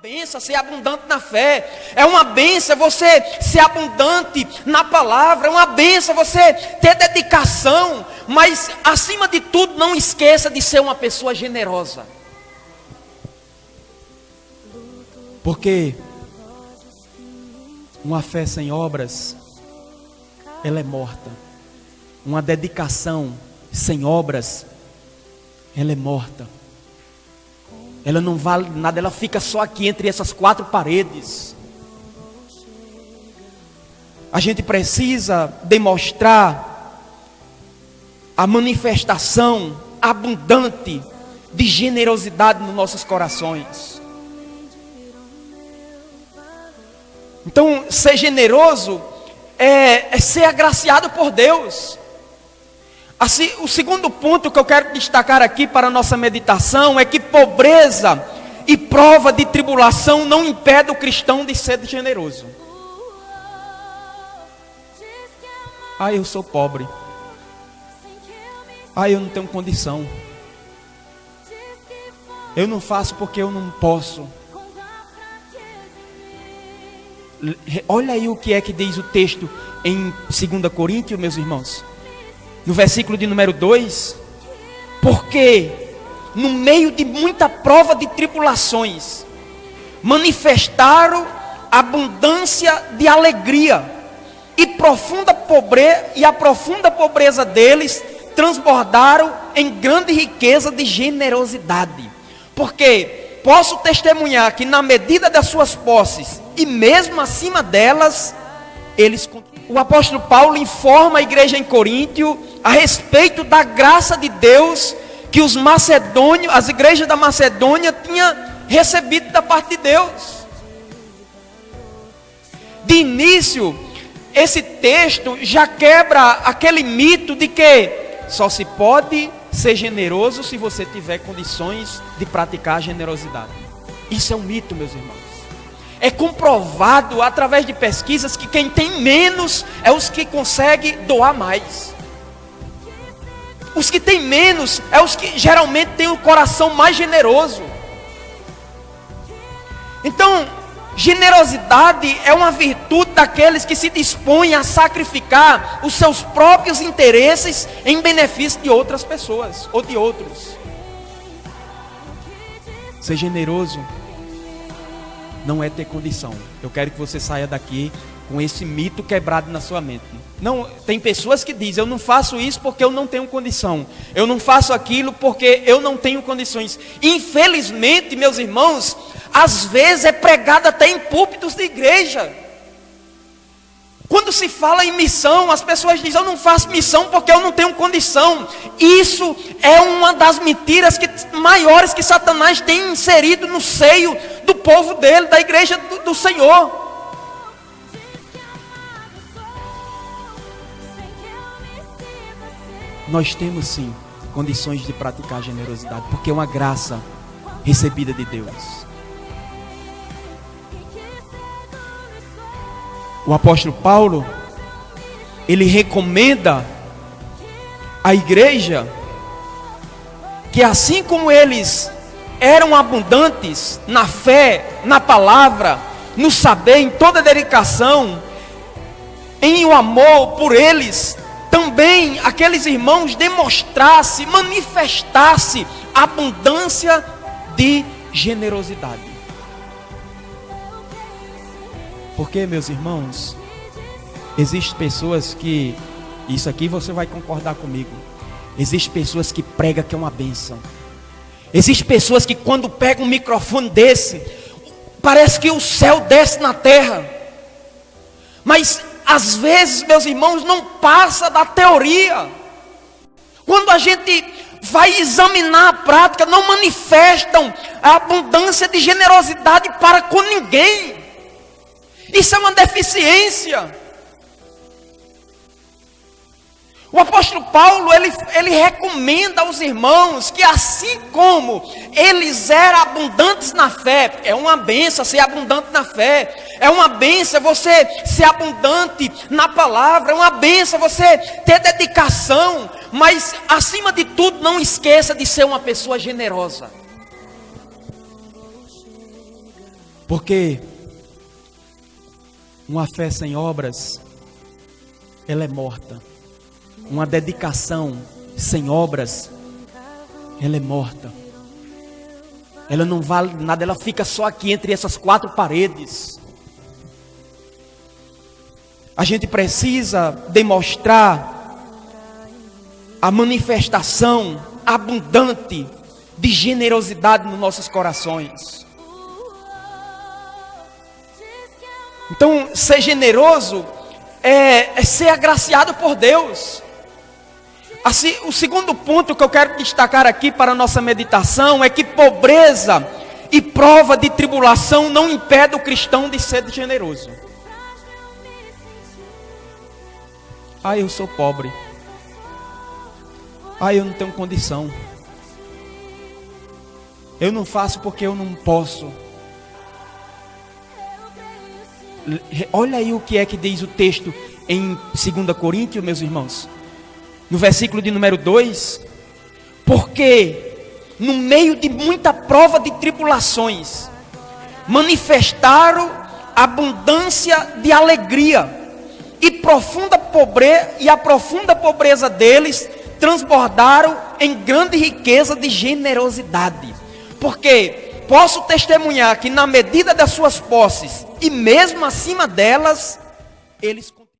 bênção ser abundante na fé, é uma bênção você ser abundante na palavra, é uma bênção você ter dedicação, mas acima de tudo não esqueça de ser uma pessoa generosa. Porque uma fé sem obras, ela é morta. Uma dedicação sem obras, ela é morta. Ela não vale nada, ela fica só aqui entre essas quatro paredes. A gente precisa demonstrar a manifestação abundante de generosidade nos nossos corações. Então, ser generoso é ser agraciado por Deus. Assim, o segundo ponto que eu quero destacar aqui para a nossa meditação é que pobreza e prova de tribulação não impede o cristão de ser generoso. Eu sou pobre. Eu não tenho condição. Eu não faço porque eu não posso. Olha aí o que é que diz o texto em 2 Coríntios, meus irmãos. No versículo de número 2, porque no meio de muita prova de tribulações, manifestaram abundância de alegria, e a profunda pobreza deles transbordaram em grande riqueza de generosidade. Porque posso testemunhar que na medida das suas posses, e mesmo acima delas, o apóstolo Paulo informa a igreja em Coríntio a respeito da graça de Deus que os macedônios, as igrejas da Macedônia tinham recebido da parte de Deus. De início, esse texto já quebra aquele mito de que só se pode ser generoso se você tiver condições de praticar a generosidade. Isso é um mito, meus irmãos. É comprovado através de pesquisas que quem tem menos é os que conseguem doar mais. Os que têm menos é os que geralmente têm o coração mais generoso. Então, generosidade é uma virtude daqueles que se dispõem a sacrificar os seus próprios interesses em benefício de outras pessoas ou de outros. Ser generoso não é ter condição. Eu quero que você saia daqui com esse mito quebrado na sua mente. Não, tem pessoas que dizem: eu não faço isso porque eu não tenho condição. Eu não faço aquilo porque eu não tenho condições. Infelizmente, meus irmãos, às vezes é pregado até em púlpitos de igreja. Quando se fala em missão, as pessoas dizem: eu não faço missão porque eu não tenho condição. Isso é uma das mentiras maiores que Satanás tem inserido no seio do povo dele, da igreja do Senhor. Nós temos sim condições de praticar a generosidade, porque é uma graça recebida de Deus. O apóstolo Paulo, ele recomenda à igreja que assim como eles eram abundantes na fé, na palavra, no saber, em toda a dedicação, em o amor por eles, também aqueles irmãos manifestasse abundância de generosidade. Porque, meus irmãos, existem pessoas que, isso aqui você vai concordar comigo, existem pessoas que pregam que é uma bênção. Existem pessoas que quando pegam um microfone desse, parece que o céu desce na terra. Mas às vezes, meus irmãos, não passa da teoria. Quando a gente vai examinar a prática, não manifestam a abundância de generosidade para com ninguém. Isso é uma deficiência. O apóstolo Paulo, ele recomenda aos irmãos que assim como eles eram abundantes na fé, é uma bênção ser abundante na fé, é uma bênção você ser abundante na palavra, é uma bênção você ter dedicação, mas acima de tudo não esqueça de ser uma pessoa generosa. Porque uma fé sem obras, ela é morta. Uma dedicação sem obras, ela é morta. Ela não vale nada, ela fica só aqui entre essas quatro paredes. A gente precisa demonstrar a manifestação abundante de generosidade nos nossos corações. Então, ser generoso é ser agraciado por Deus. Assim, o segundo ponto que eu quero destacar aqui para a nossa meditação é que pobreza e prova de tribulação não impede o cristão de ser generoso. Eu sou pobre. Eu não tenho condição. Eu não faço porque eu não posso. Olha aí o que é que diz o texto em 2 Coríntios, meus irmãos. No versículo de número 2. Porque no meio de muita prova de tribulações, manifestaram abundância de alegria. E a profunda pobreza deles transbordaram em grande riqueza de generosidade. Porque posso testemunhar que na medida das suas posses e mesmo acima delas, eles